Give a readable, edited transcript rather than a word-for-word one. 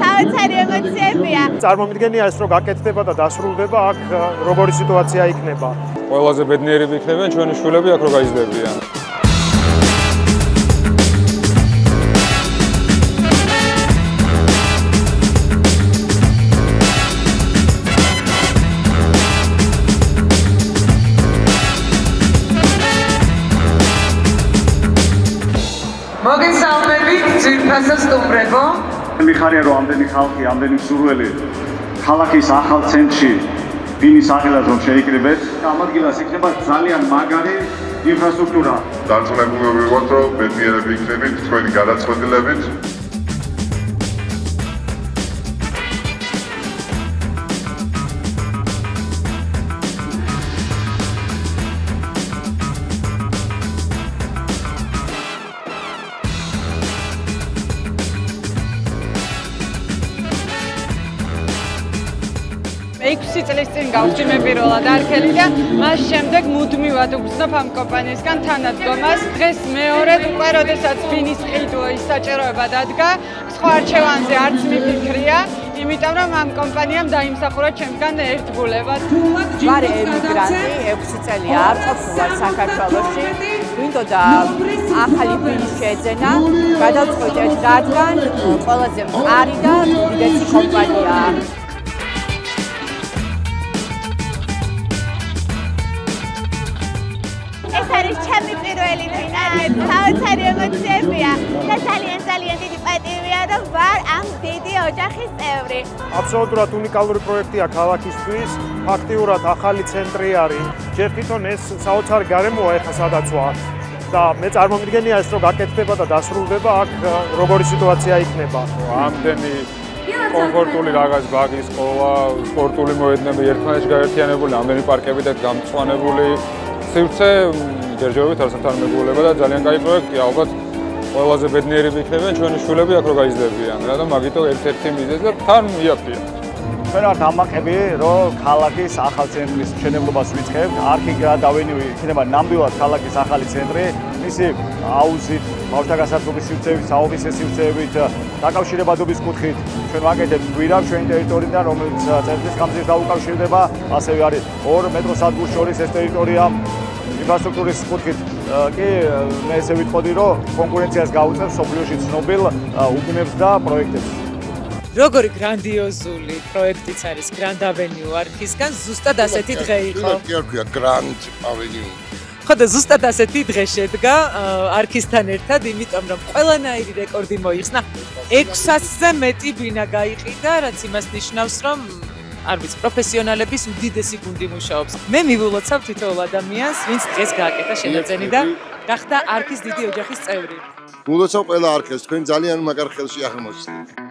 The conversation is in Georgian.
საოცარი ემოციებია. წარმომიდგენია ეს რომ გაკეთდება და დასრულდება აქ როგორი სიტუაცია იქნება. ყველაზე ბედნიერები იქნებიან ჩვენი შვილები აქ რო გაიზრდებიან. მოგესალმებით ძვირფასო სტუმრებო. მიხარია რომ ამდენი ხალხი, ამდენი მსურველი ქალაქის ახალ ცენტრში ვინის აღელად რომ შეიკრიბეთ, ამ ადგილას იქნება ძალიან მაგარი ინფრასტრუქტურა. დარწმუნებული ვიყავთ რომ ბედნიერები იქნებით თქვენი გადაწყვეტილებით. ექვსი წლის წინ გავხდი მე პირველად არქელი და მას შემდეგ მუდმივად ვგრძნობ ამ კომპანიისგან თანადგომას. დღეს მეორედ უკვე როდესაც ვინის ყიდვის საჭიროება დადგა, სხვა არჩევანზე არც მიფიქრია, იმიტომ რომ ამ კომპანიამ დაიმსახურა ჩემგან ერთგულებას. ვარ ემიგრანტი, 6 წელია არ ყოფილვარ საქართველოში. გვინდოდა ახალი ვინის შეძენა, გადავწყვიტეთ რადგან ყველაზე მყარი და უდიდესი კომპანიაა. ეს არის ჩემი პირველი ვინა, საოცარი ემოციებია და ძალიან დიდი პატივია რომ ვარ ამ დიდი ოჯახის წევრი. აბსოლუტურად უნიკალური პროექტია ქალაქისთვის, ფაქტიურად ახალი ცენტრი არის. ჯერ თვითონ ეს საოცარი გარემოა ეხა სადაც ვარ და მე წარმომიდგენია ეს რომ გაკეთდება და დასრულდება აქ როგორი სიტუაცია იქნება. ამდენი კომფორტული რაღაც ბაგის ყოლა, სპორტული მოედნები ერთმანეთში გაერთიანებული, ამდენი პარკები და გამწვანებული სივრცე ჯერჯერობით არასდროს არ მეგუება და ძალიან კაი პროექტია. ალბათ ყველაზე ბედნიერები იქნებიან ჩვენი შვილები აქ რო გაიზრდებიან. რა და მაგითო ერთ-ერთი მიზეზი და თან იაფია. ჩვენ ვართ ამაყები, რომ ქალაქის ახალ ცენტრის მშენებლობას ვიწყებთ. არქი გადავენივი იქნება ნამდვილად ქალაქის ახალი ცენტრი. მისი აუზით, ბავშვთა გასართობი სივრცეებით, საოფისე სივრცეებით, დაკავშირებადობის კუთხით ჩვენ ვაკეთებთ გვირაბს ჩვენი ტერიტორიიდან, რომელიც ცენტრის გამზირს დაუკავშირდება. ასევე არის 2 მეტროს სადგურს შორის ეს ტერიტორია. ინფრასტრუქტურის კუთხით კი მე ესე ვიტყოდი, რომ კონკურენციას გაუწევს სოფლიოში ცნობილ უბნებს და პროექტებს. როგორი გრანდიოზული პროექტიც არის Grand Avenue არქისგან, ზუსტად ასეთი დღე იყო. კი არ ქვია Grand Avenue. ხო და ზუსტად ასეთი დღე შედგა არქისთან ერთად, იმიტომ რომ ყველანაირი რეკორდი მოიხსნა. 600-ზე მეტი ბინა გაიყიდა, რაც იმას ნიშნავს, რომ არ ვიცი, პროფესიონალების უდიდესი გუნდი მუშაობს. მე მივულოცავ თითოეულ ადამიანს, ვინც დღეს გააკეთა შენაძენი და გახდა არქის დიდი ოჯახის წევრი. მულოცავ ყველა არქეს, თქვენ ძალიან მაგარ ხელში აღმოჩნდით.